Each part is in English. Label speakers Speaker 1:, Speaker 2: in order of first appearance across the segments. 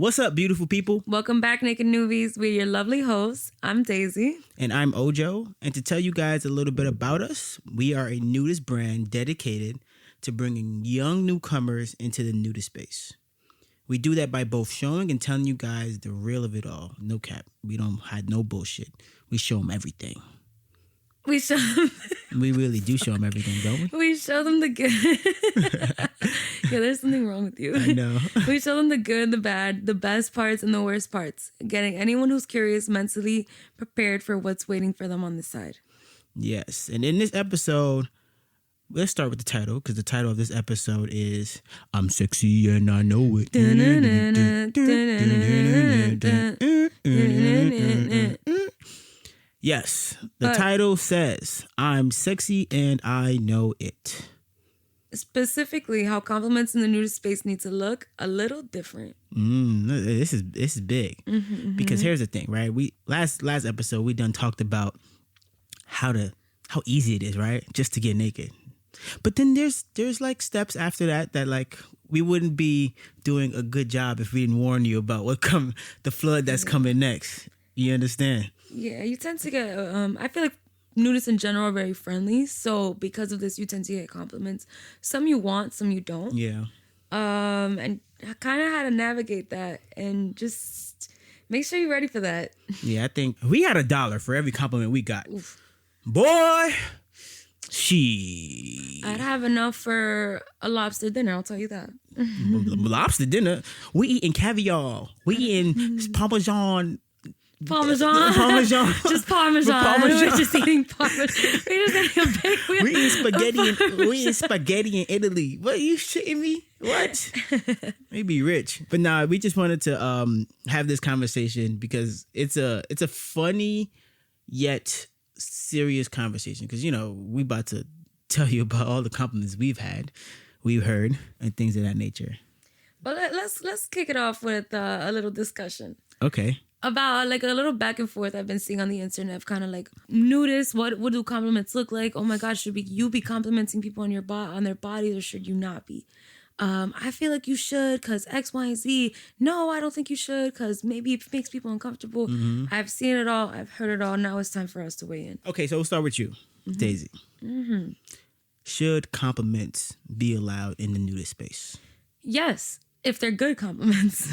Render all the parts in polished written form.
Speaker 1: what's up, beautiful people?
Speaker 2: Welcome back, Naked Newbies. We're your lovely hosts. I'm Daisy.
Speaker 1: And I'm Ojo. And to tell you guys a little bit about us, we are a nudist brand dedicated to bringing young newcomers into the nudist space. We do that by both showing and telling you guys the real of it all. No cap. We don't hide no bullshit. We show them everything.
Speaker 2: We show them.
Speaker 1: We really do show them everything, don't we?
Speaker 2: We show them the good. Yeah, there's something wrong with you.
Speaker 1: I know.
Speaker 2: We show them the good, the bad, the best parts, and the worst parts. Getting anyone who's curious mentally prepared for what's waiting for them on the side.
Speaker 1: Yes. And in this episode, let's start with the title, because the title of this episode is I'm Sexy and I Know It. Yes, the title says I'm sexy and I know it.
Speaker 2: Specifically, how compliments in the nudist space need to look a little different.
Speaker 1: This is big, because here's the thing, right? We last episode we done talked about how easy it is, right? Just to get naked. But then there's like steps after that like we wouldn't be doing a good job if we didn't warn you about the flood that's coming next. You understand?
Speaker 2: Yeah, you tend to get, I feel like nudists in general are very friendly. So because of this, you tend to get compliments. Some you want, some you don't.
Speaker 1: Yeah.
Speaker 2: And I kind of had to navigate that and just make sure you're ready for that.
Speaker 1: Yeah, I think we had $1 for every compliment we got. Oof. Boy,
Speaker 2: I'd have enough for a lobster dinner, I'll tell you that.
Speaker 1: Lobster dinner? We eating caviar. We eating Parmesan.
Speaker 2: Just Parmesan. We're just eating Parmesan.
Speaker 1: We eat spaghetti in Italy. What, you shitting me? What? Maybe rich. But nah, we just wanted to have this conversation because it's a funny yet serious conversation, because we about to tell you about all the compliments we've heard, and things of that nature.
Speaker 2: But let's kick it off with a little discussion.
Speaker 1: Okay.
Speaker 2: About like a little back and forth I've been seeing on the internet of kind of like nudists. What do compliments look like? Oh my gosh, should you be complimenting people on on their bodies, or should you not be? I feel like you should because X, Y, and Z. No, I don't think you should because maybe it makes people uncomfortable. Mm-hmm. I've seen it all. I've heard it all. Now it's time for us to weigh in.
Speaker 1: Okay, so we'll start with you, Daisy. Mm-hmm. Should compliments be allowed in the nudist space?
Speaker 2: Yes. If they're good compliments.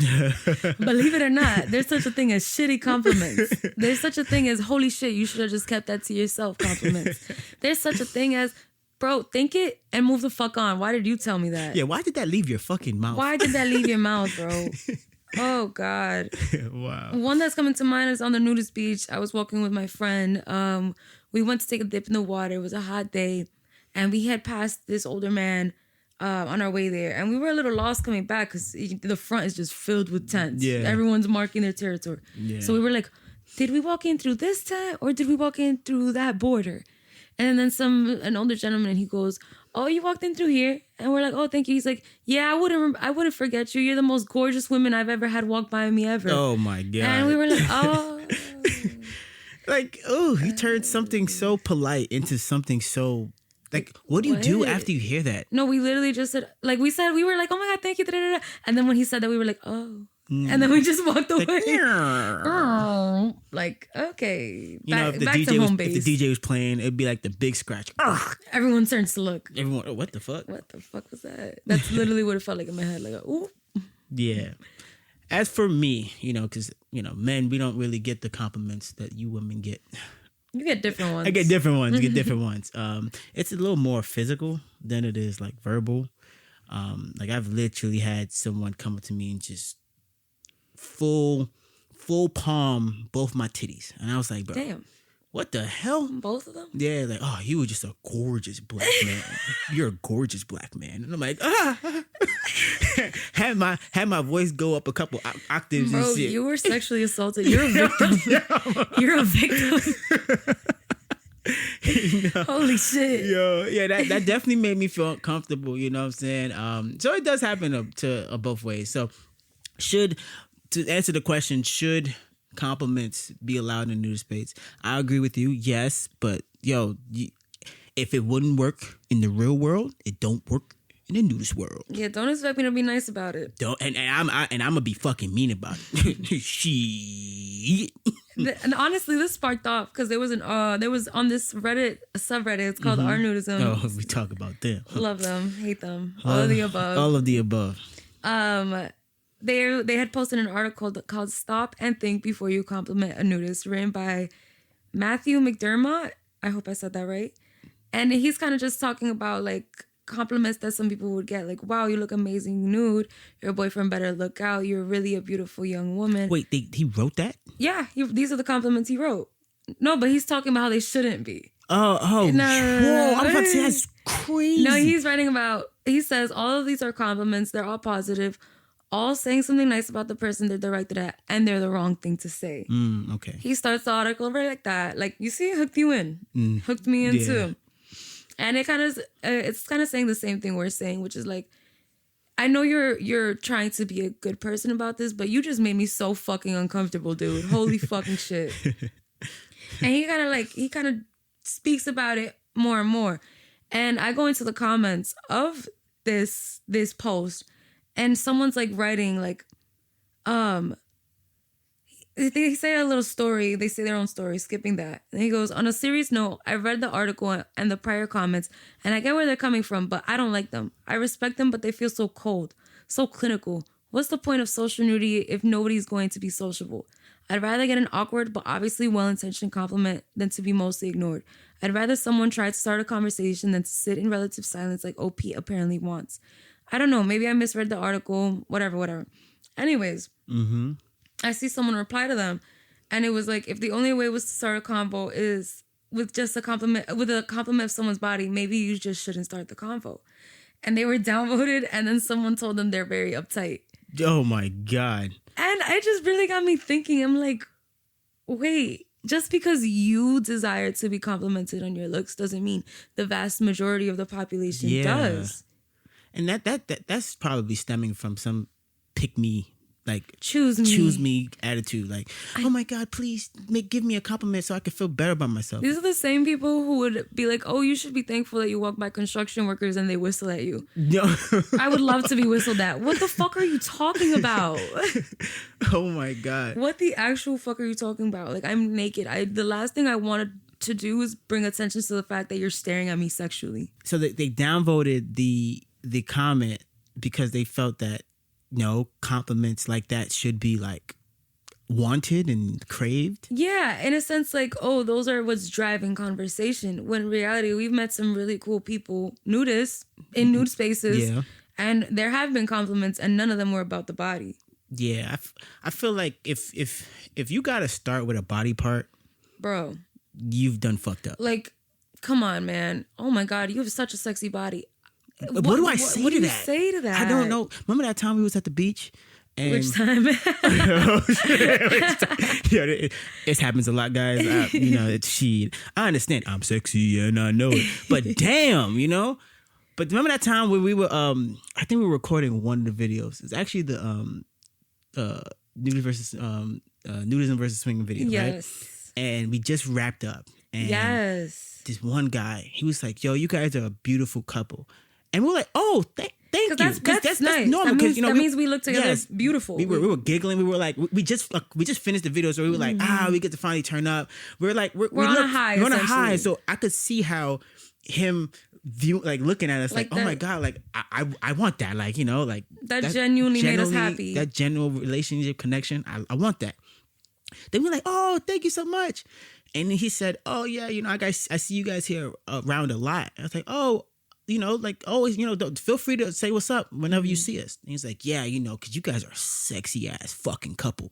Speaker 2: Believe it or not, there's such a thing as shitty compliments. There's such a thing as, holy shit, you should have just kept that to yourself compliments. There's such a thing as, bro, think it and move the fuck on. Why did you tell me that?
Speaker 1: Yeah, why did that leave your fucking mouth?
Speaker 2: Why did that leave your mouth, bro? Oh, God.
Speaker 1: Wow.
Speaker 2: One that's coming to mind is on the nudist beach. I was walking with my friend. We went to take a dip in the water. It was a hot day. And we had passed this older man on our way there, and we were a little lost coming back because the front is just filled with tents. Yeah, everyone's marking their territory. Yeah. So we were like, did we walk in through this tent or did we walk in through that border? And then an older gentleman, he goes, oh, you walked in through here? And we're like, oh, thank you. He's like, yeah, I wouldn't forget you. You're the most gorgeous women I've ever had walk by me ever.
Speaker 1: Oh my God.
Speaker 2: And we were like, oh.
Speaker 1: Like, oh, he turned something so polite into something so. Like, what do you do after you hear that?
Speaker 2: No, we literally just said, like, we were like, oh my God, thank you. Da-da-da-da. And then when he said that, we were like, oh. And then we just walked away. Like, okay.
Speaker 1: If the DJ was playing, it'd be like the big scratch.
Speaker 2: Everyone turns to look.
Speaker 1: Everyone, what the fuck?
Speaker 2: What the fuck was that? That's literally what it felt like in my head. Like, ooh.
Speaker 1: Yeah. As for me, because, men, we don't really get the compliments that you women get.
Speaker 2: You get different ones.
Speaker 1: I get different ones. You get different ones. It's a little more physical than it is like verbal. Like I've literally had someone come up to me and just full palm both my titties, and I was like, bro, damn, what the hell?
Speaker 2: Both of them?
Speaker 1: Yeah, like, oh, you were just a gorgeous black man. You're a gorgeous black man, and I'm like, had my voice go up a couple octaves.
Speaker 2: Bro,
Speaker 1: and shit.
Speaker 2: You were sexually assaulted. You're a victim. You're a victim. Holy shit.
Speaker 1: Yo, yeah, that definitely made me feel uncomfortable, you know what I'm saying? So it does happen to both ways. So to answer the question, should compliments be allowed in the nudist space? I agree with you, yes, but if it wouldn't work in the real world, it don't work in the nudist world.
Speaker 2: Yeah, don't expect me to be nice about it.
Speaker 1: Don't, and I'm gonna be fucking mean about it. Shit.
Speaker 2: And honestly, this sparked off because there was on this Reddit subreddit. It's called Our Nudism.
Speaker 1: Oh, we talk about them.
Speaker 2: Love them, hate them, all of the above.
Speaker 1: All of the above.
Speaker 2: They had posted an article called "Stop and Think Before You Compliment a Nudist," written by Matthew McDermott. I hope I said that right. And he's kind of just talking about like compliments that some people would get, like, "Wow, you look amazing nude. Your boyfriend better look out. You're really a beautiful young woman."
Speaker 1: Wait, he wrote that?
Speaker 2: Yeah, these are the compliments he wrote. No, but he's talking about how they shouldn't be.
Speaker 1: Oh,
Speaker 2: no.
Speaker 1: Whoa, I'm about to say that's crazy.
Speaker 2: No, he's writing about, he says, all of these are compliments. They're all positive, all saying something nice about the person they're directed at, and they're the wrong thing to say.
Speaker 1: Okay.
Speaker 2: He starts the article right like that. Like, you see, it hooked you in. Hooked me in too. And it kind of, it's kind of saying the same thing we're saying, which is like, I know you're trying to be a good person about this, but you just made me so fucking uncomfortable, dude. Holy fucking shit. And he kind of speaks about it more and more. And I go into the comments of this post, and someone's like writing like, they say a little story. They say their own story, skipping that. And he goes, on a serious note, I read the article and the prior comments, and I get where they're coming from, but I don't like them. I respect them, but they feel so cold, so clinical. What's the point of social nudity if nobody's going to be sociable? I'd rather get an awkward but obviously well-intentioned compliment than to be mostly ignored. I'd rather someone try to start a conversation than to sit in relative silence like OP apparently wants. I don't know. Maybe I misread the article. Whatever. Anyways. I see someone reply to them, and it was like, if the only way was to start a convo is with just a compliment of someone's body, maybe you just shouldn't start the convo. And they were downvoted, and then someone told them they're very uptight.
Speaker 1: Oh my God.
Speaker 2: And it just really got me thinking. I'm like, wait, just because you desire to be complimented on your looks doesn't mean the vast majority of the population does.
Speaker 1: And that's probably stemming from some pick me, like
Speaker 2: choose me
Speaker 1: attitude. Like, oh my God, please give me a compliment so I can feel better about myself.
Speaker 2: These are the same people who would be like, oh, you should be thankful that you walk by construction workers and they whistle at you. No. I would love to be whistled at. What the fuck are you talking about?
Speaker 1: Oh my God.
Speaker 2: What the actual fuck are you talking about? Like, I'm naked. The last thing I wanted to do is bring attention to the fact that you're staring at me sexually.
Speaker 1: So they downvoted the comment because they felt that, compliments like that should be like wanted and craved.
Speaker 2: Yeah, in a sense, like, oh, those are what's driving conversation. When in reality, we've met some really cool people, nudists, in nude spaces. Yeah. And there have been compliments, and none of them were about the body.
Speaker 1: Yeah, I feel like if you gotta start with a body part,
Speaker 2: bro,
Speaker 1: you've done fucked up.
Speaker 2: Like, come on, man. Oh my God, you have such a sexy body.
Speaker 1: What do I say to that? What do you
Speaker 2: say to that?
Speaker 1: I don't know. Remember that time we was at the beach? And
Speaker 2: which time?
Speaker 1: It happens a lot, guys. It's shit. I understand. I'm sexy and I know it. But damn, But remember that time where we were, I think we were recording one of the videos. It's actually the nudism versus swinging video,
Speaker 2: yes.
Speaker 1: Right? And we just wrapped up. And
Speaker 2: yes.
Speaker 1: This one guy, he was like, yo, you guys are a beautiful couple. And we're like, oh, thank you.
Speaker 2: That's nice. Normal. That means we look together beautiful.
Speaker 1: We were giggling. We were like, we just finished the video, so we were like, we get to finally turn up. We're like, we're on a high. We're on a high. So I could see how him looking at us like oh my God, like I want that, like like
Speaker 2: that genuinely made us happy.
Speaker 1: That genuine relationship connection. I want that. Then we're like, oh, thank you so much. And then he said, oh yeah, I see you guys here around a lot. I was like, oh. Like always, feel free to say what's up whenever you see us. And he's like, yeah, because you guys are a sexy ass fucking couple.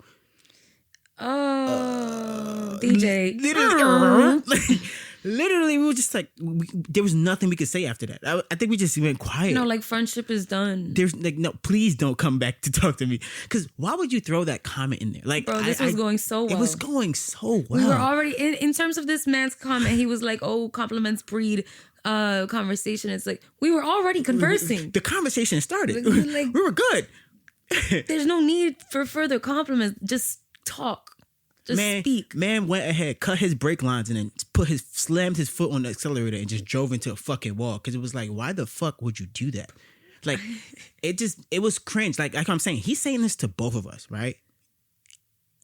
Speaker 2: Oh, DJ.
Speaker 1: Literally, we were just like, there was nothing we could say after that. I think we just went quiet.
Speaker 2: No, like friendship is done.
Speaker 1: There's like, no, please don't come back to talk to me. Because why would you throw that comment in there? Like,
Speaker 2: bro, this was going so well.
Speaker 1: It was going so well.
Speaker 2: We were already, in terms of this man's comment, he was like, oh, compliments breed conversation. It's like, we were already conversing.
Speaker 1: The conversation started. Like, we were good.
Speaker 2: There's no need for further compliments. Just talk. Just speak.
Speaker 1: Man went ahead, cut his brake lines, and then slammed his foot on the accelerator and just drove into a fucking wall. Because it was like, why the fuck would you do that? Like, it was cringe. Like I'm saying, he's saying this to both of us, right?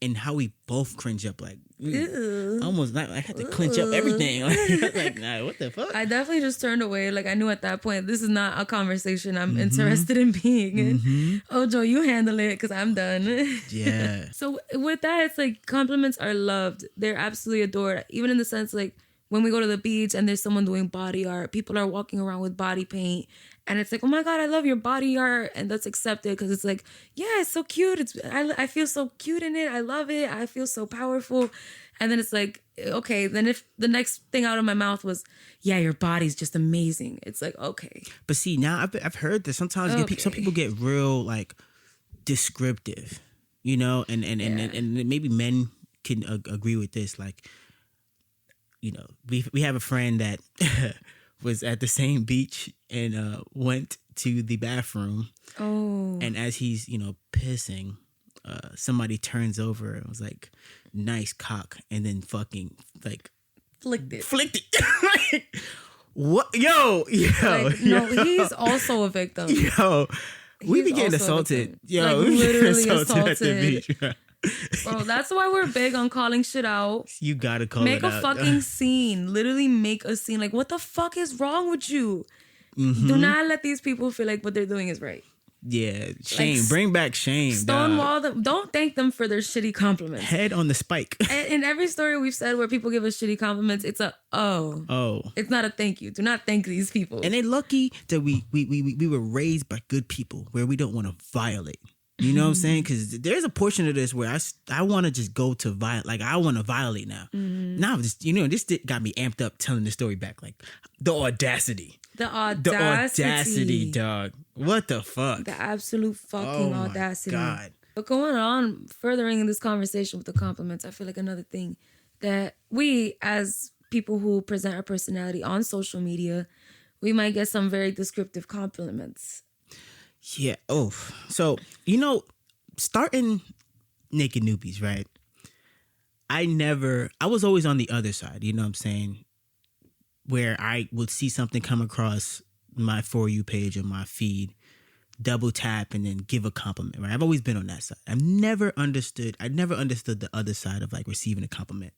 Speaker 1: And how we both cringe up, like, almost like I had to clench up everything. Like, nah, what the fuck?
Speaker 2: I definitely just turned away. Like, I knew at that point, this is not a conversation I'm interested in being in. Oh, Joe, you handle it because I'm done.
Speaker 1: Yeah.
Speaker 2: So with that, it's like compliments are loved. They're absolutely adored. Even in the sense, like, when we go to the beach and there's someone doing body art, people are walking around with body paint. And it's like, oh my God, I love your body art. And that's accepted because it's like, yeah, it's so cute. I feel so cute in it. I love it. I feel so powerful. And then it's like, okay, then if the next thing out of my mouth was, yeah, your body's just amazing. It's like, okay.
Speaker 1: But see, now I've heard that sometimes some people get real, like, descriptive, you know, and maybe men can agree with this. Like, you know, we have a friend that was at the same beach and went to the bathroom.
Speaker 2: Oh.
Speaker 1: And as he's, you know, pissing, somebody turns over and was like, nice cock. And then fucking, like,
Speaker 2: flicked it.
Speaker 1: Like, what? Yo.
Speaker 2: Like, no, he's also a victim.
Speaker 1: Yo. We be getting assaulted. Yo,
Speaker 2: like,
Speaker 1: we be getting
Speaker 2: literally
Speaker 1: assaulted at the beach.
Speaker 2: Bro, that's why we're big on calling shit out.
Speaker 1: You gotta call
Speaker 2: make
Speaker 1: it out.
Speaker 2: Make a fucking scene. Literally make a scene. Like, what the fuck is wrong with you? Do not let these people feel like what they're doing is right.
Speaker 1: Yeah, shame.
Speaker 2: Like,
Speaker 1: bring back shame.
Speaker 2: Stonewall them. Don't thank them for their shitty compliments.
Speaker 1: Head on the spike.
Speaker 2: In every story we've said where people give us shitty compliments, it's a oh. It's not a thank you. Do not thank these people.
Speaker 1: And they're lucky that we were raised by good people where we don't want to violate. You know what I'm saying? Because there's a portion of this where I want to just go to violate. Like, I want to violate now. Now, just, you know, this got me amped up telling the story back. Like, the audacity.
Speaker 2: The audacity,
Speaker 1: dog. What the fuck?
Speaker 2: The absolute fucking audacity.
Speaker 1: Oh, my God.
Speaker 2: But going on, furthering this conversation with the compliments, I feel like another thing that we, as people who present our personality on social media, we might get some very descriptive compliments.
Speaker 1: Yeah. Oh, so, you know, starting Naked Newbies, right? I was always on the other side, you know what I'm saying? Where I would see something come across my For You page or my feed, double tap and then give a compliment, right? I've always been on that side. I never understood the other side of, like, receiving a compliment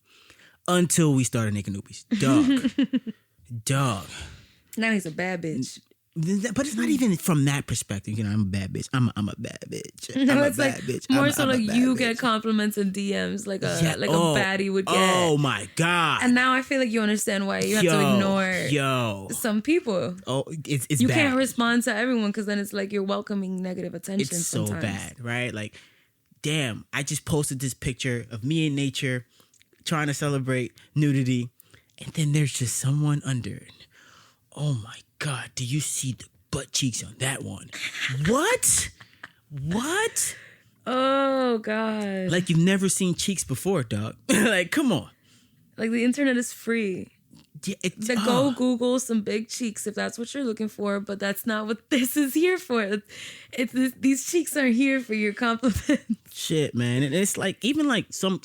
Speaker 1: until we started Naked Newbies. Dog.
Speaker 2: Now he's a bad bitch.
Speaker 1: But it's not even from that perspective. You know, I'm a bad bitch. I'm a bad bitch.
Speaker 2: No, it's like bitch. More so like you get compliments in DMs like a baddie would get.
Speaker 1: Oh my God.
Speaker 2: And now I feel like you understand why you have to ignore some people.
Speaker 1: Oh, it's
Speaker 2: you
Speaker 1: bad.
Speaker 2: Can't respond to everyone because then it's like you're welcoming negative attention.
Speaker 1: It's
Speaker 2: sometimes.
Speaker 1: So bad, right? Like, damn, I just posted this picture of me in nature trying to celebrate nudity, and then there's just someone under it. Oh my God, do you see the butt cheeks on that one? What?
Speaker 2: Oh God.
Speaker 1: Like, you've never seen cheeks before, dog. Like, come on.
Speaker 2: Like, the internet is free.
Speaker 1: Yeah,
Speaker 2: go Google some big cheeks if that's what you're looking for, but that's not what this is here for. These cheeks aren't here for your compliment.
Speaker 1: Shit, man. And it's like, even like some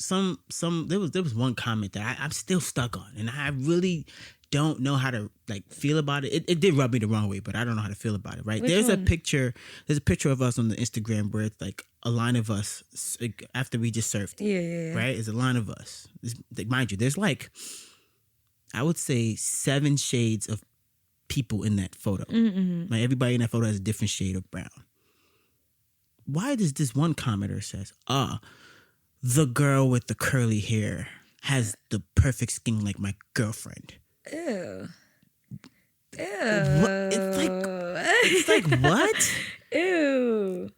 Speaker 1: there was one comment that I'm still stuck on, and I really don't know how to, like, feel about it. It did rub me the wrong way, but I don't know how to feel about it, right?
Speaker 2: Which
Speaker 1: There's
Speaker 2: one?
Speaker 1: There's a picture of us on the Instagram where it's like a line of us, like, after we just surfed.
Speaker 2: Yeah.
Speaker 1: Right? It's a line of us. Mind you, there's like, I would say 7 shades of people in that photo. Mm-hmm. Like, everybody in that photo has a different shade of brown. Why does this one commenter says, the girl with the curly hair has the perfect skin like my girlfriend?
Speaker 2: Ew.
Speaker 1: What? It's like what?
Speaker 2: Ew.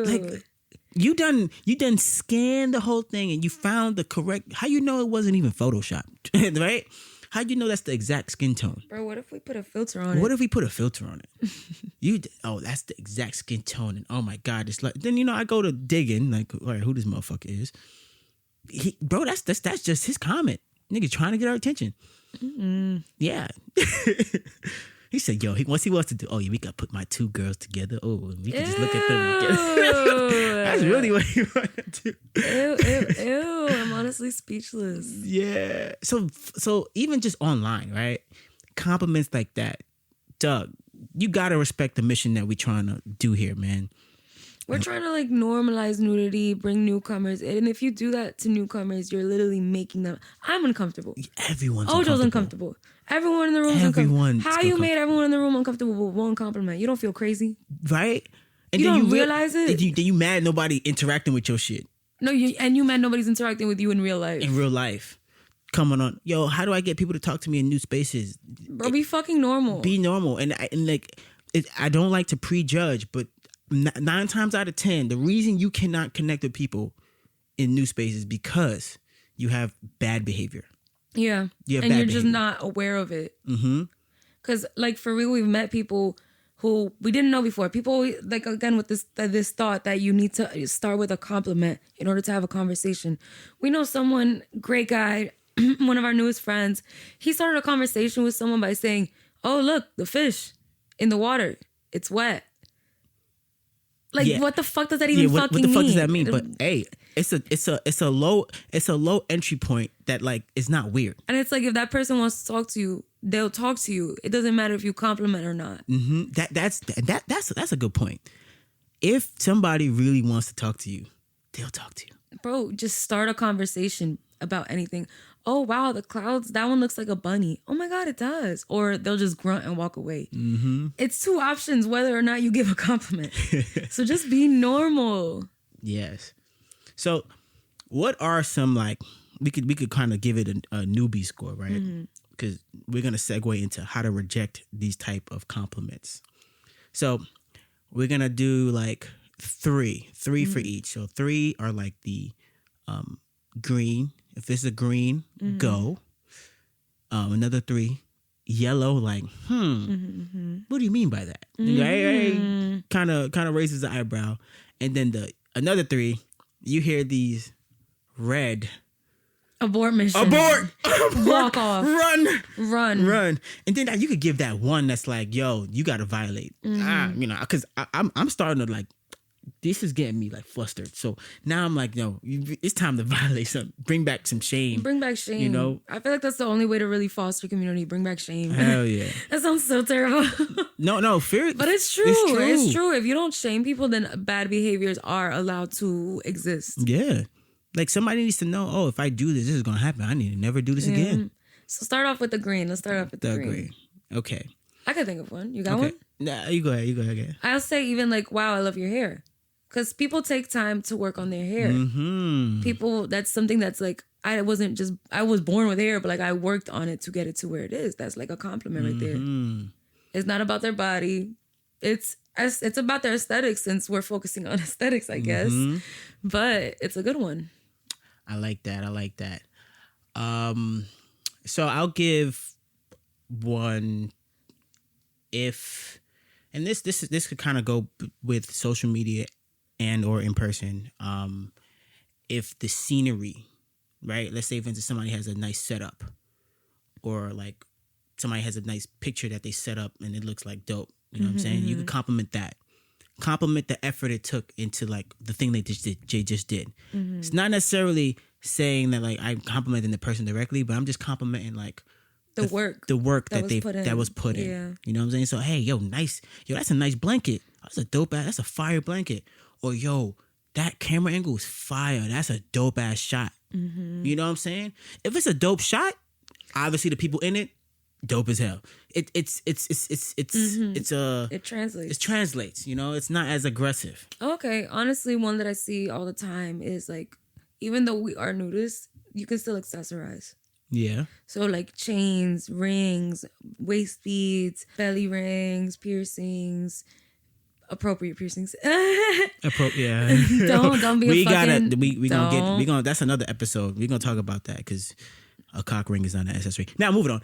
Speaker 1: Like, you done scanned the whole thing and you found the correct. How you know it wasn't even photoshopped, right? How you know that's the exact skin tone?
Speaker 2: Bro, what if we put a filter on it?
Speaker 1: What if we put a filter on it? That's the exact skin tone, and oh my God, it's like, then, you know, I go to digging, like, all right, who this motherfucker is? Bro, that's just his comment. Nigga trying to get our attention. Mm-mm. Yeah. He said, yo, once he wants to do, we got to put my 2 girls together. Oh, we can just look at them together. That's really what he wanted to do.
Speaker 2: Ew. I'm honestly speechless.
Speaker 1: Yeah. So even just online, right? Compliments like that. Doug, you gotta respect the mission that we're trying to do here, man.
Speaker 2: We're trying to like normalize nudity, bring newcomers, and if you do that to newcomers, you're literally making them. I'm uncomfortable.
Speaker 1: Everyone's
Speaker 2: Ojo's uncomfortable. Everyone in the room is uncomfortable. How you made everyone in the room uncomfortable with one compliment? You don't feel crazy,
Speaker 1: right? And
Speaker 2: you
Speaker 1: then
Speaker 2: don't realize it.
Speaker 1: Then you mad nobody interacting with your shit.
Speaker 2: No, you mad nobody's interacting with you in real life.
Speaker 1: In real life. Coming on, yo, how do I get people to talk to me in new spaces?
Speaker 2: Bro, be fucking normal.
Speaker 1: Be normal. And I don't like to prejudge, but 9 times out of 10, the reason you cannot connect with people in new spaces is because you have bad behavior.
Speaker 2: Yeah. And you're just not aware of it. Mm-hmm. Because, like, for real, we've met people who we didn't know before. People, like, again, with this thought that you need to start with a compliment in order to have a conversation. We know someone, great guy, one of our newest friends, he started a conversation with someone by saying, oh, look, the fish in the water, it's wet. Like, what the fuck does that even fucking mean? What the fuck does that mean?
Speaker 1: But hey, it's a low entry point that like is not weird.
Speaker 2: And it's like if that person wants to talk to you, they'll talk to you. It doesn't matter if you compliment or not.
Speaker 1: Mm-hmm. That's a good point. If somebody really wants to talk to you, they'll talk to you.
Speaker 2: Bro, just start a conversation about anything. Oh, wow, the clouds, that one looks like a bunny. Oh, my God, it does. Or they'll just grunt and walk away. Mm-hmm. It's 2 options whether or not you give a compliment. So just be normal.
Speaker 1: Yes. So what are some, like, we could kind of give it a newbie score, right? Because we're going to segue into how to reject these type of compliments. So we're going to do like 3 for each. So 3 are like the green. If it's a green, go. Another 3, yellow, like, what do you mean by that? Kind of raises the eyebrow. And then another 3, you hear these red.
Speaker 2: Abort mission.
Speaker 1: Abort.
Speaker 2: Walk off.
Speaker 1: Run. And then you could give that one that's like, yo, you got to violate. Because I'm starting to like, this is getting me like flustered. So now I'm like, no, it's time to violate something. Bring back some shame.
Speaker 2: Bring back shame.
Speaker 1: You know?
Speaker 2: I feel like that's the only way to really foster community. Bring back shame.
Speaker 1: Hell yeah.
Speaker 2: That sounds so terrible.
Speaker 1: No, fear.
Speaker 2: But it's true. It's true. If you don't shame people, then bad behaviors are allowed to exist.
Speaker 1: Yeah. Like somebody needs to know, oh, if I do this is going to happen. I need to never do this again.
Speaker 2: So start off with the green. Let's start off with the green.
Speaker 1: Okay.
Speaker 2: I can think of one. You got one?
Speaker 1: Nah, you go ahead.
Speaker 2: I'll say even like, wow, I love your hair. Because people take time to work on their hair. Mm-hmm. People, that's something that's like, I was born with hair, but like I worked on it to get it to where it is. That's like a compliment right there. It's not about their body. It's about their aesthetics, since we're focusing on aesthetics, I guess. But it's a good one.
Speaker 1: I like that. So I'll give one if, and this could kind of go with social media and or in person. If the scenery, right? Let's say, for instance, somebody has a nice setup, or like somebody has a nice picture that they set up and it looks like dope. You know what I'm saying? You could compliment that. Compliment the effort it took into like the thing they just did. It's not necessarily saying that like I'm complimenting the person directly, but I'm just complimenting like the work that was put in.
Speaker 2: Yeah.
Speaker 1: You know what I'm saying? So hey, yo, nice. Yo, that's a nice blanket. That's a dope ass. That's a fire blanket. Or yo, that camera angle is fire. That's a dope ass shot. You know what I'm saying? If it's a dope shot, obviously the people in it, dope as hell. It translates. It translates. You know, it's not as aggressive.
Speaker 2: Okay, honestly, one that I see all the time is like, even though we are nudists, you can still accessorize.
Speaker 1: Yeah. So
Speaker 2: like chains, rings, waist beads, belly rings, piercings. Appropriate piercings.
Speaker 1: Yeah.
Speaker 2: Don't be a fucking...
Speaker 1: We gonna that's another episode. We're gonna talk about that because a cock ring is not an accessory. Now moving on.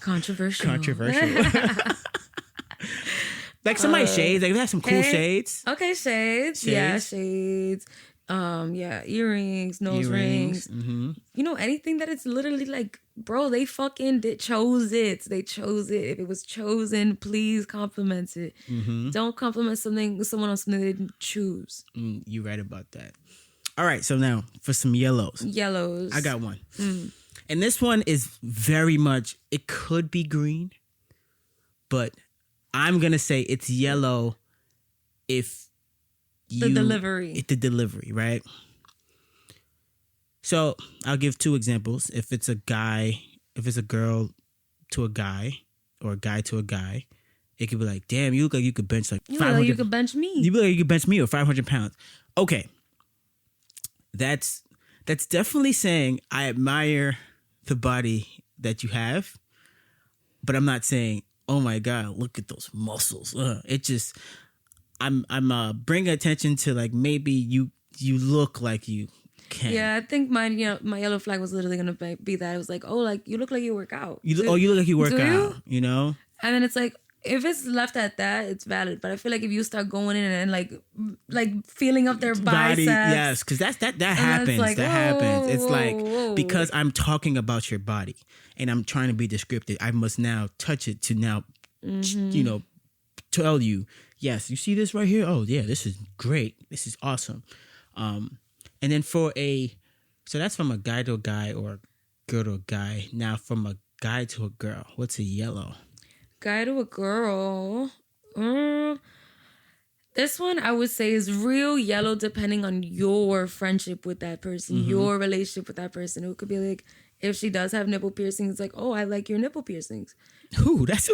Speaker 2: Controversial.
Speaker 1: Like somebody shades. Like they have some cool shades.
Speaker 2: Okay, shades. Yeah, shades. Earrings, nose rings. Mm-hmm. You know, anything that it's literally like, bro, they fucking chose it. They chose it. If it was chosen, please compliment it. Mm-hmm. Don't compliment someone on something they didn't choose.
Speaker 1: You're right about that. All right, so now for some yellows. I got one. And this one is very much, it could be green, but I'm gonna say it's yellow if
Speaker 2: The delivery.
Speaker 1: The delivery, right? So I'll give 2 examples. If it's a girl to a guy, or a guy to a guy, it could be like, damn, you look like you could bench like 500.
Speaker 2: You could bench me.
Speaker 1: You look like you could bench me or 500 pounds. Okay. That's definitely saying I admire the body that you have, but I'm not saying, oh my God, look at those muscles. It just, I'm bringing attention to like, maybe you look like you can.
Speaker 2: Yeah, I think my yellow flag was literally gonna be that. It was like, oh, like you look like you work out.
Speaker 1: You look like you work
Speaker 2: Do
Speaker 1: out. You know.
Speaker 2: And then it's like, if it's left at that, it's valid. But I feel like if you start going in and like feeling up their biceps,
Speaker 1: yes, because that happens.
Speaker 2: Like,
Speaker 1: that happens. It's like,
Speaker 2: whoa.
Speaker 1: because I'm talking about your body and I'm trying to be descriptive, I must now touch it to now, tell you, yes, you see this right here? Oh yeah, this is great. This is awesome. And then so that's from a guy to a guy or a girl to a guy. Now from a guy to a girl, what's a yellow?
Speaker 2: Guy to a girl. This one I would say is real yellow depending on your friendship with that person, your relationship with that person. It could be like, if she does have nipple piercings, like, oh, I like your nipple piercings.
Speaker 1: Ooh, that's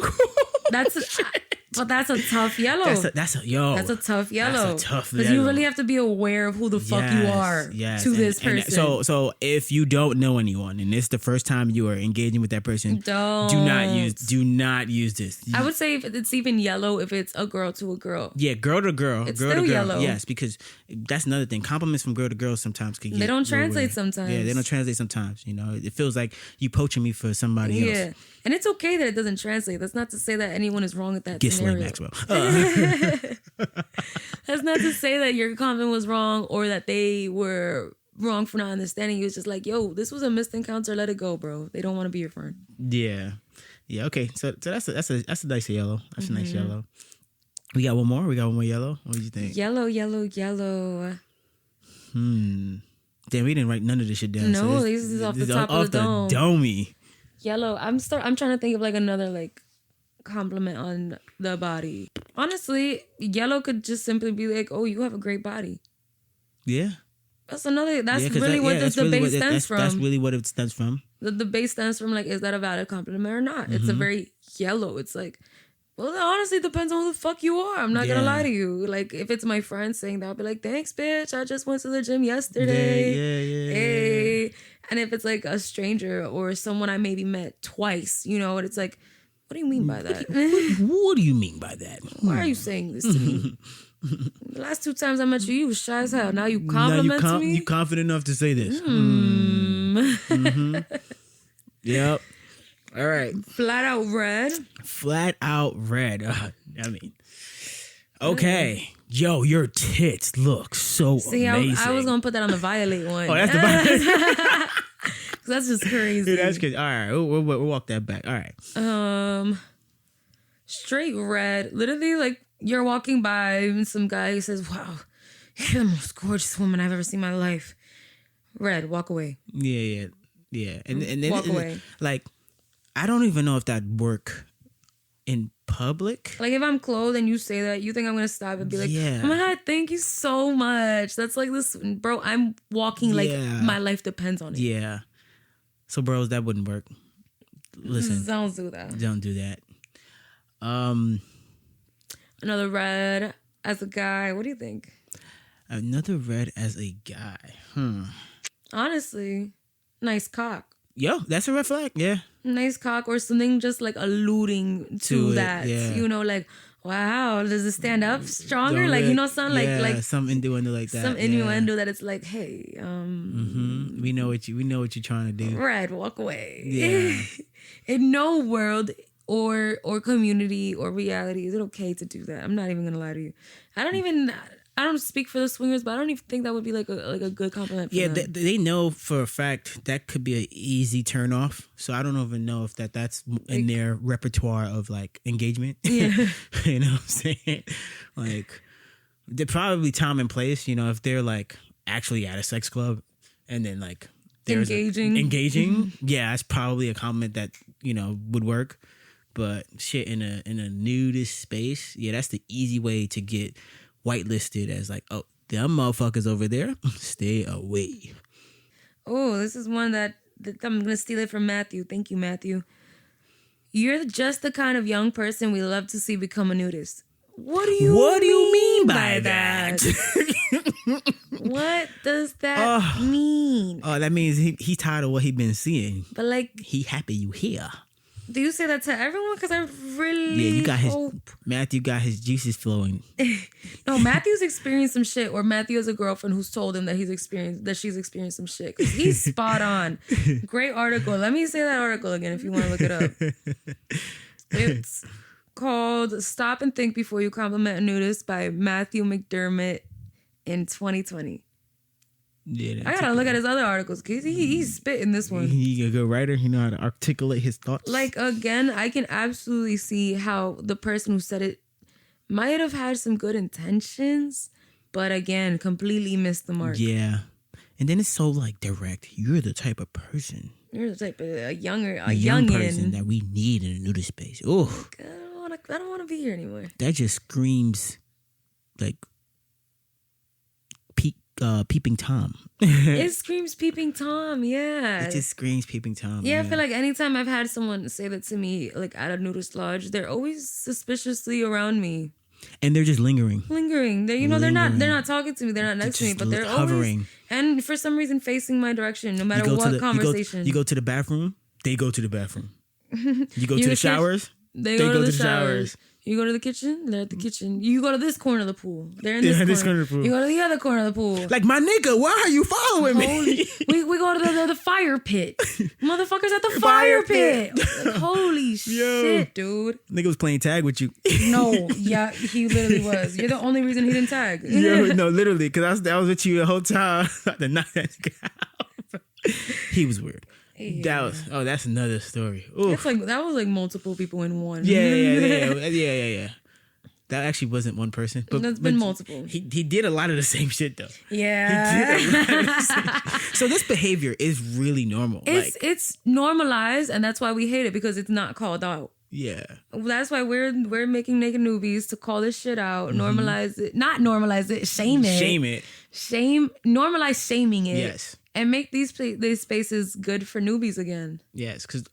Speaker 2: but that's a tough yellow.
Speaker 1: That's a tough yellow.
Speaker 2: That's a tough yellow.
Speaker 1: Because
Speaker 2: you really have to be aware of who the fuck you are to this person.
Speaker 1: So if you don't know anyone and it's the first time you are engaging with that person, do not use this.
Speaker 2: I would say if it's even yellow if it's a girl to a girl.
Speaker 1: Yeah, girl to girl.
Speaker 2: It's
Speaker 1: girl
Speaker 2: still
Speaker 1: to girl.
Speaker 2: yellow.
Speaker 1: Yes, because that's another thing. Compliments from girl to girl sometimes can get
Speaker 2: They don't translate
Speaker 1: weird.
Speaker 2: sometimes.
Speaker 1: Yeah, they don't translate sometimes. You know, it feels like you poaching me for somebody else.
Speaker 2: Yeah. And it's okay that it doesn't translate. That's not to say that anyone is wrong with that
Speaker 1: Get
Speaker 2: scenario.
Speaker 1: Slay Maxwell.
Speaker 2: That's not to say that your comment was wrong or that they were wrong for not understanding you. It's just like, yo, this was a missed encounter. Let it go, bro. They don't want to be your friend.
Speaker 1: Yeah. Okay. So that's a nice yellow. That's a nice yellow. We got one more. Yellow. What do you think?
Speaker 2: Yellow.
Speaker 1: Damn, we didn't write none of this shit down.
Speaker 2: No, this is off the top of the dome.
Speaker 1: Domey.
Speaker 2: Yellow. I'm trying to think of like another like compliment on the body. Honestly, yellow could just simply be like, oh, you have a great body.
Speaker 1: Yeah.
Speaker 2: That's really what the debate stems from.
Speaker 1: That's really what it stems from.
Speaker 2: The debate stems from like, is that a valid compliment or not? It's a very yellow. It's like, well, it honestly depends on who the fuck you are. I'm not gonna lie to you. Like, if it's my friend saying that, I'll be like, thanks, bitch. I just went to the gym yesterday.
Speaker 1: Yeah.
Speaker 2: Hey. And if it's like a stranger or someone I maybe met twice, and it's like, what do you mean by that?
Speaker 1: What do you mean by that?
Speaker 2: Why are you saying this to me? The last 2 times I met you, you was shy as hell. Now you compliment me?
Speaker 1: You confident enough to say this. Yep. All right.
Speaker 2: Flat out red.
Speaker 1: Okay. Yo, your tits look so amazing.
Speaker 2: I was going to put that on the violate one.
Speaker 1: Oh, that's the violate.
Speaker 2: That's just crazy.
Speaker 1: Dude, that's good. All right. We'll walk that back. All right.
Speaker 2: Straight red. Literally, like, you're walking by and some guy says, wow, you're the most gorgeous woman I've ever seen in my life. Red, walk away.
Speaker 1: Yeah. And then
Speaker 2: walk away.
Speaker 1: Like, I don't even know if that'd work in public.
Speaker 2: Like, if I'm clothed and you say that, you think I'm gonna stop and be like,
Speaker 1: yeah.
Speaker 2: Oh my God, thank you so much. That's like this, bro, I'm walking like my life depends on it.
Speaker 1: Yeah. So, bros, that wouldn't work. Listen.
Speaker 2: Don't do that.
Speaker 1: Don't do that.
Speaker 2: Another red as a guy. What do you think?
Speaker 1: Another red as a guy.
Speaker 2: Honestly, nice cock.
Speaker 1: Yo, that's a red flag. Yeah.
Speaker 2: Nice cock or something just like alluding to that.
Speaker 1: Yeah.
Speaker 2: Like, wow, does it stand up stronger? Like, something like
Speaker 1: some innuendo like that.
Speaker 2: Some innuendo that it's like, hey,
Speaker 1: we know what you're trying to do.
Speaker 2: Red, walk away.
Speaker 1: Yeah.
Speaker 2: In no world or community or reality is it okay to do that. I'm not even gonna lie to you. I don't speak for the swingers, but I don't even think that would be like a good compliment for them.
Speaker 1: They know for a fact that could be an easy turn off. So I don't even know if that's in their repertoire of like engagement.
Speaker 2: Yeah.
Speaker 1: You know what I'm saying? Like, they're probably time and place, if they're like actually at a sex club and then like there's engaging. Yeah, that's probably a compliment that, would work. But shit, in a nudist space, yeah, that's the easy way to get whitelisted as like, oh, them motherfuckers over there, stay away.
Speaker 2: Oh, this is one that I'm gonna steal it from Matthew. Thank you, Matthew. You're just the kind of young person we love to see become a nudist. What do you mean by that? What does that mean?
Speaker 1: Oh, that means he tired of what he been seeing.
Speaker 2: But like,
Speaker 1: he happy you here.
Speaker 2: Do you say that to everyone? Because I really
Speaker 1: you got
Speaker 2: hope...
Speaker 1: Matthew got his juices flowing.
Speaker 2: No, Matthew's experienced some shit, or Matthew has a girlfriend who's told him that she's experienced some shit. Because he's spot on. Great article. Let me say that article again if you want to look it up. It's called "Stop and Think Before You Compliment a Nudist" by Matthew McDermott in 2020.
Speaker 1: Yeah,
Speaker 2: I gotta look at his other articles because he's spitting this one.
Speaker 1: He's a good writer. He know how to articulate his thoughts.
Speaker 2: Like, again, I can absolutely see how the person who said it might have had some good intentions, but again, completely missed the mark.
Speaker 1: Yeah. And then it's so like direct. You're the type of person.
Speaker 2: You're the type of a young
Speaker 1: person that we need in a nudist space. Oh,
Speaker 2: I don't want to be here anymore.
Speaker 1: That just screams like peeping Tom.
Speaker 2: It screams peeping Tom, yeah.
Speaker 1: It just screams peeping Tom.
Speaker 2: Yeah, I feel like anytime I've had someone say that to me, like at a nudist lodge, they're always suspiciously around me.
Speaker 1: And they're just lingering.
Speaker 2: They're not talking to me, they're not next to me, but they're hovering. Always, and for some reason facing my direction, no matter what conversation.
Speaker 1: You go to the bathroom, they go to the bathroom. You go to the showers,
Speaker 2: they go to the showers. You go to the kitchen, they're at the kitchen. You go to this corner of the pool, they're in this corner of the pool. You go to the other corner of the pool.
Speaker 1: Like, my nigga, why are you following me?
Speaker 2: We go to the fire pit. Motherfuckers at the fire pit. Like, holy shit, dude.
Speaker 1: Nigga was playing tag with you.
Speaker 2: No, yeah, he literally was. You're the only reason he didn't tag.
Speaker 1: Yo, no, literally, because I was with you the whole time. The night that nigga out. He was weird. Yeah. That's another story.
Speaker 2: It's like that was like multiple people in one.
Speaker 1: Yeah. That actually wasn't one person, but
Speaker 2: that's been multiple.
Speaker 1: He did a lot of the same shit though.
Speaker 2: Yeah.
Speaker 1: He did a lot of the same. So this behavior is really normal.
Speaker 2: It's normalized, and that's why we hate it because it's not called out.
Speaker 1: Yeah.
Speaker 2: That's why we're making naked newbies to call this shit out, normalize it, not normalize it, shame it, normalize shaming it.
Speaker 1: Yes.
Speaker 2: And make these spaces good for newbies again.
Speaker 1: Yes, because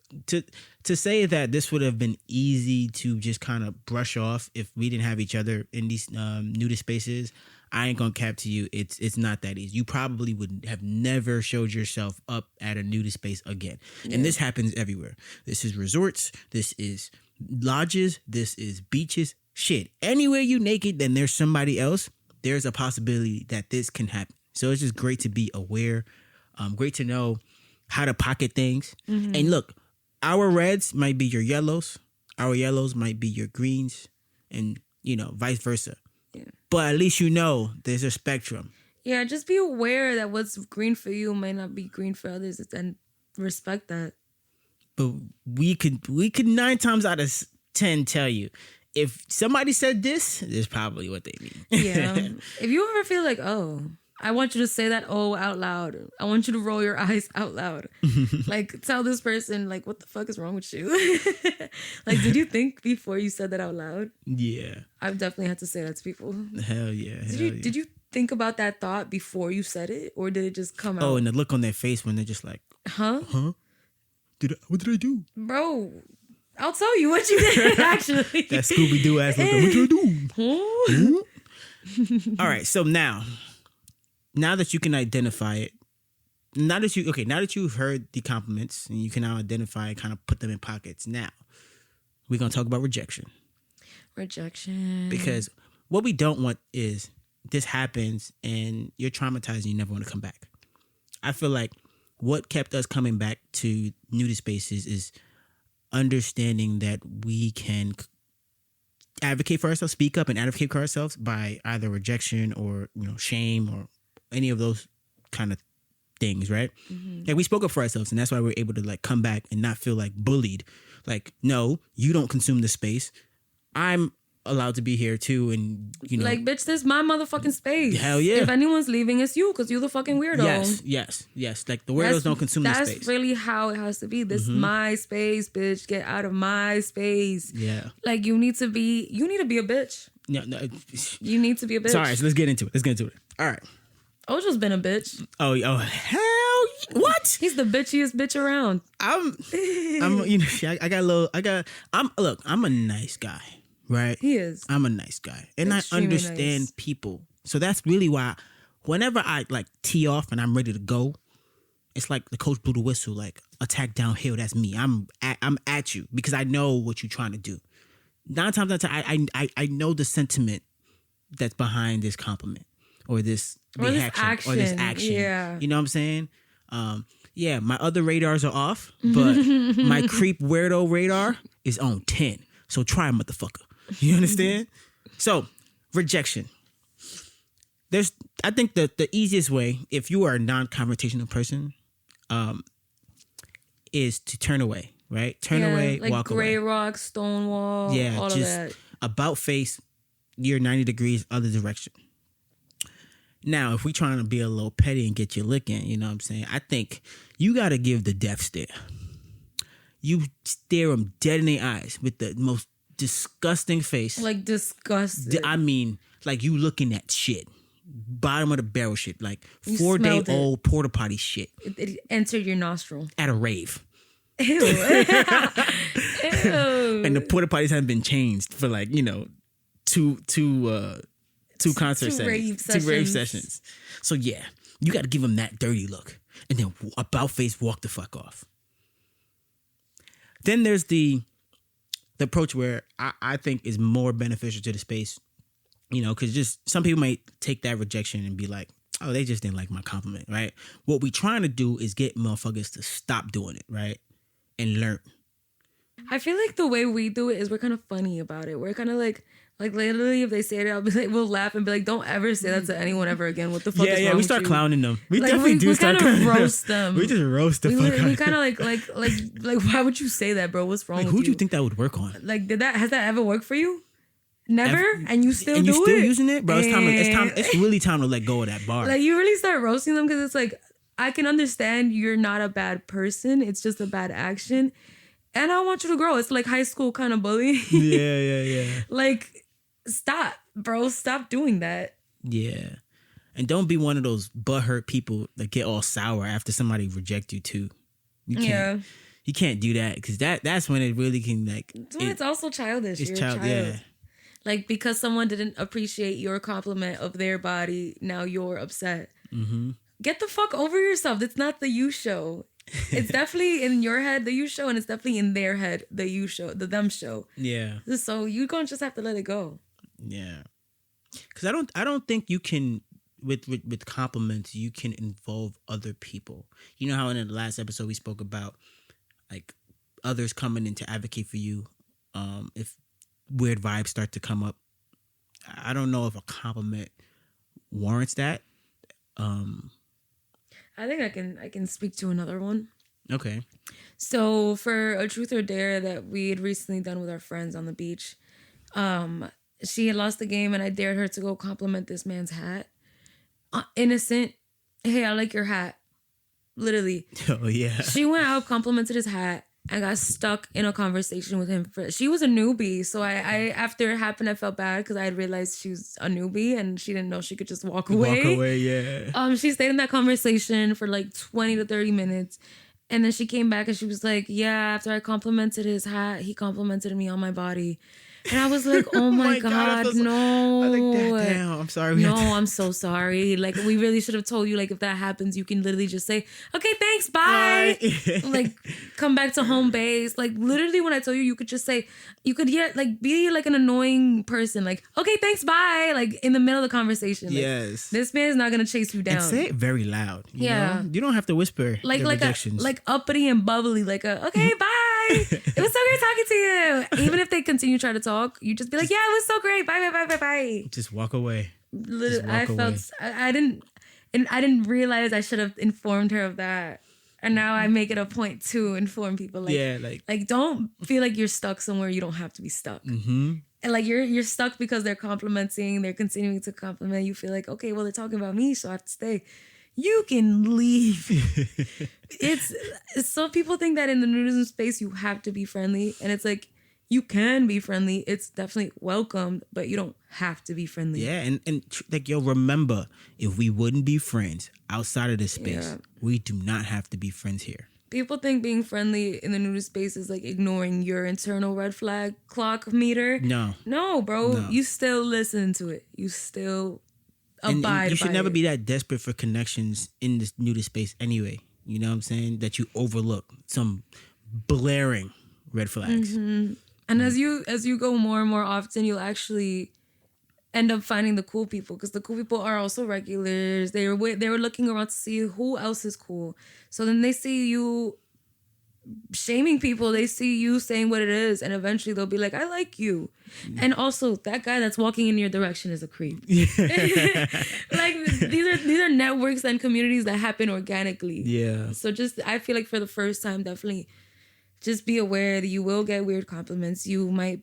Speaker 1: to say that this would have been easy to just kind of brush off if we didn't have each other in these nudist spaces, I ain't gonna cap to you. It's not that easy. You probably would have never showed yourself up at a nudist space again. Yeah. And this happens everywhere. This is resorts. This is lodges. This is beaches. Shit. Anywhere you naked, then there's somebody else. There's a possibility that this can happen. So it's just great to be aware. Great to know how to pocket things. Mm-hmm. And look, our reds might be your yellows. Our yellows might be your greens. And, vice versa. Yeah. But at least you know there's a spectrum.
Speaker 2: Yeah, just be aware that what's green for you might not be green for others. And respect that.
Speaker 1: But we could 9 times out of 10 tell you, if somebody said this, this is probably what they mean.
Speaker 2: Yeah. If you ever feel like, I want you to say that out loud. I want you to roll your eyes out loud. Like, tell this person, like, what the fuck is wrong with you? Like, did you think before you said that out loud?
Speaker 1: Yeah.
Speaker 2: I've definitely had to say that to people.
Speaker 1: Hell yeah.
Speaker 2: Did you think about that thought before you said it? Or did it just come out?
Speaker 1: Oh, and the look on their face when they're just like,
Speaker 2: Huh?
Speaker 1: What did I do?
Speaker 2: Bro, I'll tell you what you did, actually.
Speaker 1: That Scooby-Doo ass look. What did I do? Huh? All right, so now that you can identify it, now that you've heard the compliments and you can now identify and kind of put them in pockets, now we're going to talk about rejection. Because what we don't want is this happens and you're traumatized and you never want to come back. I feel like what kept us coming back to nudist spaces is understanding that we can advocate for ourselves, speak up and advocate for ourselves by either rejection or, shame or any of those kind of things, right? Mm-hmm. Like, we spoke up for ourselves, and that's why we're able to like come back and not feel like bullied. Like, no, you don't consume the space. I'm allowed to be here too, and you know,
Speaker 2: like, bitch, this is my motherfucking space.
Speaker 1: Hell yeah.
Speaker 2: If anyone's leaving, it's you, because you're the fucking weirdo.
Speaker 1: Yes. Like the weirdos don't consume the space.
Speaker 2: That's really how it has to be. This is my space, bitch. Get out of my space.
Speaker 1: Yeah.
Speaker 2: Like, you need to be a bitch.
Speaker 1: No.
Speaker 2: You need to be a bitch.
Speaker 1: Sorry, so let's get into it. All right.
Speaker 2: Ojo's been a bitch.
Speaker 1: Oh, hell, what?
Speaker 2: He's the bitchiest bitch around.
Speaker 1: I'm I'm a nice guy, right?
Speaker 2: He is.
Speaker 1: I'm a nice guy, and
Speaker 2: Extremely
Speaker 1: I understand
Speaker 2: nice.
Speaker 1: people. So that's really why, whenever I like tee off and I'm ready to go, it's like the coach blew the whistle, like attack downhill. That's me. I'm at you because I know what you're trying to do. 9 times out of 10, I know the sentiment that's behind this compliment or this reaction or this action.
Speaker 2: Yeah.
Speaker 1: You know what I'm saying? Yeah, my other radars are off, but my creep weirdo radar is on 10. So try, motherfucker. You understand? So, rejection. I think the easiest way, if you are a non-confrontational person, is to turn away, right? Turn away,
Speaker 2: like
Speaker 1: walk
Speaker 2: Grey
Speaker 1: away.
Speaker 2: Rock, Stonewall, all of that.
Speaker 1: About face, you're 90 degrees other direction. Now, if we trying to be a little petty and get you licking, you know what I'm saying? I think you got to give the death stare. You stare them dead in the eyes with the most disgusting face.
Speaker 2: Like, disgusting.
Speaker 1: I mean, like you looking at shit. Bottom of the barrel shit. Like
Speaker 2: You
Speaker 1: 4-day-old porta potty shit.
Speaker 2: It entered your nostril.
Speaker 1: At a rave.
Speaker 2: Ew. Ew.
Speaker 1: And the porta potties haven't been changed for like, you know, two concert settings. Two rave sessions. So yeah, you got to give them that dirty look. And then about face, walk the fuck off. Then there's the approach where I think is more beneficial to the space. You know, because just some people might take that rejection and be like, oh, they just didn't like my compliment, right? What we trying to do is get motherfuckers to stop doing it, right? And learn.
Speaker 2: I feel like the way we do it is we're kind of funny about it. We're kind of like literally if they say it, I'll be like, we'll laugh and be like, don't ever say that to anyone ever again. What the fuck is wrong
Speaker 1: we
Speaker 2: with
Speaker 1: start
Speaker 2: you?
Speaker 1: clowning them. We
Speaker 2: like,
Speaker 1: definitely do start
Speaker 2: kind of
Speaker 1: clowning
Speaker 2: roast them.
Speaker 1: We just roast the fuck out of them.
Speaker 2: We kind of like, why would you say that, bro? What's wrong with you?
Speaker 1: Who do you think that would work on?
Speaker 2: Like, has that ever worked for you? Never? And you still do it?
Speaker 1: And you still using it? Bro, it's really time to let go of that bar.
Speaker 2: Like, you really start roasting them because it's like, I can understand you're not a bad person. It's just a bad action. And I want you to grow. It's like high school kind of bullying.
Speaker 1: Yeah.
Speaker 2: Like, stop, bro. Stop doing that.
Speaker 1: Yeah. And don't be one of those butthurt people that get all sour after somebody reject you too. You can't do that because that's when it really can like.
Speaker 2: It's also childish. You're a child.
Speaker 1: Yeah.
Speaker 2: Like, because someone didn't appreciate your compliment of their body, now you're upset. Mm-hmm. Get the fuck over yourself. It's not the you show. It's definitely in your head, the you show, and it's definitely in their head, the you show, the them show.
Speaker 1: Yeah.
Speaker 2: So you're gonna just have to let it go.
Speaker 1: Yeah. Because I don't think you can with compliments you can involve other people. You know how in the last episode we spoke about like others coming in to advocate for you. If weird vibes start to come up, I don't know if a compliment warrants that.
Speaker 2: I think I can speak to another one.
Speaker 1: Okay.
Speaker 2: So for a truth or dare that we had recently done with our friends on the beach, she had lost the game and I dared her to go compliment this man's hat. Innocent. Hey, I like your hat. Literally.
Speaker 1: Oh yeah.
Speaker 2: She went out, complimented his hat, and got stuck in a conversation with him. She was a newbie, so I after it happened, I felt bad because I had realized she was a newbie and she didn't know she could just walk away.
Speaker 1: Walk away, yeah.
Speaker 2: She stayed in that conversation for like 20 to 30 minutes, and then she came back and she was like, "Yeah, after I complimented his hat, he complimented me on my body." And I was like, oh my God, no.
Speaker 1: I like that. Damn, I'm sorry.
Speaker 2: No, I'm so sorry. Like, we really should have told you, like, if that happens, you can literally just say, okay, thanks, bye. Like, come back to home base. Like, literally when I told you, you could just say, you could be like an annoying person. Like, okay, thanks, bye. Like, in the middle of the conversation. Like,
Speaker 1: yes.
Speaker 2: This man is not going to chase you down.
Speaker 1: And say it very loud. You know? You don't have to whisper
Speaker 2: like
Speaker 1: rejections.
Speaker 2: like uppity and bubbly. Like, okay, bye. It was so great talking to you. Even if they continue trying to talk, you just be like, yeah, it was so great. Bye.
Speaker 1: Just walk away.
Speaker 2: I didn't realize I should have informed her of that. And now I make it a point to inform people. Like, like don't feel like you're stuck somewhere you don't have to be stuck.
Speaker 1: Mm-hmm.
Speaker 2: and like you're stuck because they're complimenting, they're continuing to compliment. You feel like, okay, well, they're talking about me, so I have to stay. You can leave. It's some people think that in the nudism space you have to be friendly, and it's like you can be friendly. It's definitely welcomed, but you don't have to be friendly.
Speaker 1: Yeah, and like, yo, remember, if we wouldn't be friends outside of this space, we do not have to be friends here.
Speaker 2: People think being friendly in the nudist space is like ignoring your internal red flag clock meter. No, bro. No. You still listen to it. You still abide by it.
Speaker 1: You should never be that desperate for connections in this nudist space anyway. You know what I'm saying? That you overlook some blaring red flags.
Speaker 2: Mm-hmm. And as you go more and more often, you'll actually end up finding the cool people, because the cool people are also regulars. They were looking around to see who else is cool. So then they see you shaming people. They see you saying what it is, and eventually they'll be like, "I like you." And also, that guy that's walking in your direction is a creep. Like these are networks and communities that happen organically.
Speaker 1: Yeah.
Speaker 2: So I feel like for the first time, definitely just be aware that you will get weird compliments. You might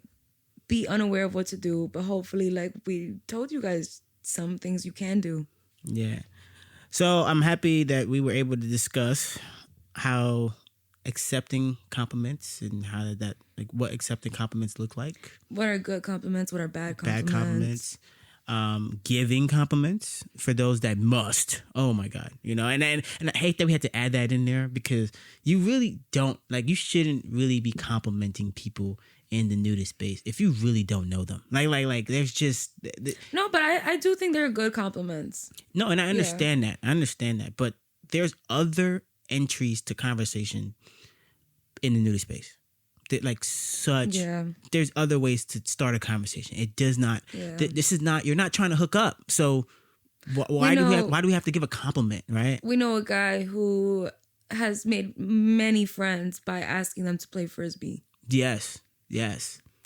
Speaker 2: be unaware of what to do, but hopefully, like we told you guys, some things you can do.
Speaker 1: Yeah. So I'm happy that we were able to discuss how accepting compliments and how that, like, what accepting compliments look like.
Speaker 2: What are good compliments? What are bad compliments?
Speaker 1: Giving compliments for those that must. Oh my God. You know, and I hate that we had to add that in there, because you really don't, like, you shouldn't really be complimenting people in the nudist space if you really don't know them. Like there's just
Speaker 2: no, but I do think they're good compliments.
Speaker 1: No, and I understand that. I understand that, but there's other entries to conversation in the nudist space. Like such, there's other ways to start a conversation. It does not. This is not. You're not trying to hook up. So why do we have to give a compliment, right?
Speaker 2: We know a guy who has made many friends by asking them to play frisbee.
Speaker 1: Yes.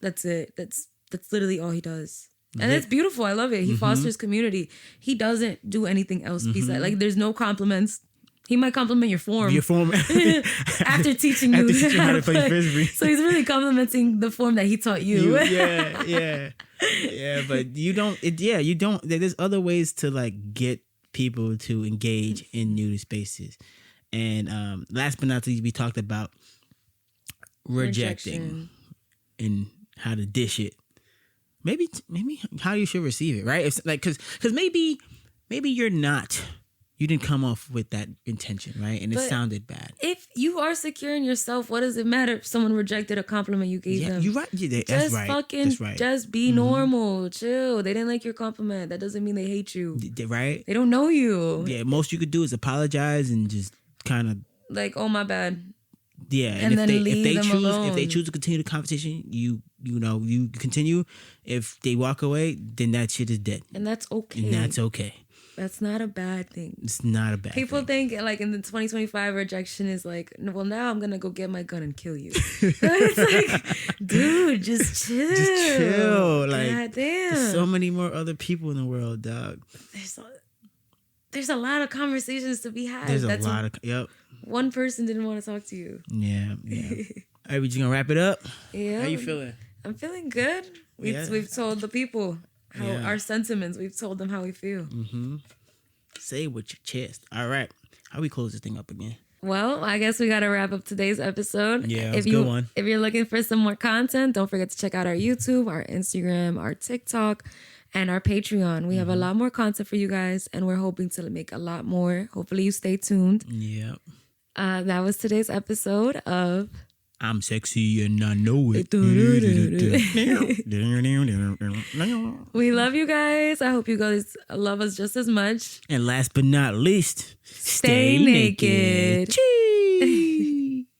Speaker 2: That's it. That's literally all he does. And it's beautiful. I love it. He fosters community. He doesn't do anything else besides, like, there's no compliments. He might compliment your form. After teaching you how to play frisbee. So he's really complimenting the form that he taught you.
Speaker 1: Yeah, but you don't. There's other ways to, like, get people to engage in nudist spaces. And last but not least, we talked about rejecting. And how to dish it, maybe how you should receive it, right? If, like, because maybe you didn't come off with that intention, right? And it sounded bad.
Speaker 2: If you are secure in yourself, what does it matter if someone rejected a compliment you gave them?
Speaker 1: You're right. That's right.
Speaker 2: Just be normal, chill. They didn't like your compliment. That doesn't mean they hate you,
Speaker 1: right?
Speaker 2: They don't know you.
Speaker 1: Yeah, most you could do is apologize and just kind of
Speaker 2: like, oh, my bad.
Speaker 1: Yeah, and if they choose to continue the conversation, you continue. If they walk away, then that shit is dead.
Speaker 2: And that's okay.
Speaker 1: That's
Speaker 2: not a bad thing.
Speaker 1: It's not a bad thing.
Speaker 2: People think, like, in the 2025, rejection is like, well, now I'm going to go get my gun and kill you. It's like, dude, just chill. Like, God damn.
Speaker 1: There's so many more other people in the world, dog.
Speaker 2: There's a lot of conversations to be had.
Speaker 1: Yep.
Speaker 2: One person didn't want to talk to you.
Speaker 1: Yeah. All right, we just gonna wrap it up?
Speaker 2: Yeah.
Speaker 1: How you feeling?
Speaker 2: I'm feeling good. We've told the people our sentiments. We've told them how we feel.
Speaker 1: Mm-hmm. Say it with your chest. All right. How we close this thing up again?
Speaker 2: Well, I guess we got to wrap up today's episode.
Speaker 1: Yeah, it's a good one.
Speaker 2: If you're looking for some more content, don't forget to check out our YouTube, our Instagram, our TikTok, and our Patreon. We have a lot more content for you guys, and we're hoping to make a lot more. Hopefully you stay tuned.
Speaker 1: Yep.
Speaker 2: That was today's episode of
Speaker 1: I'm Sexy and I Know It.
Speaker 2: We love you guys. I hope you guys love us just as much.
Speaker 1: And last but not least,
Speaker 2: stay naked.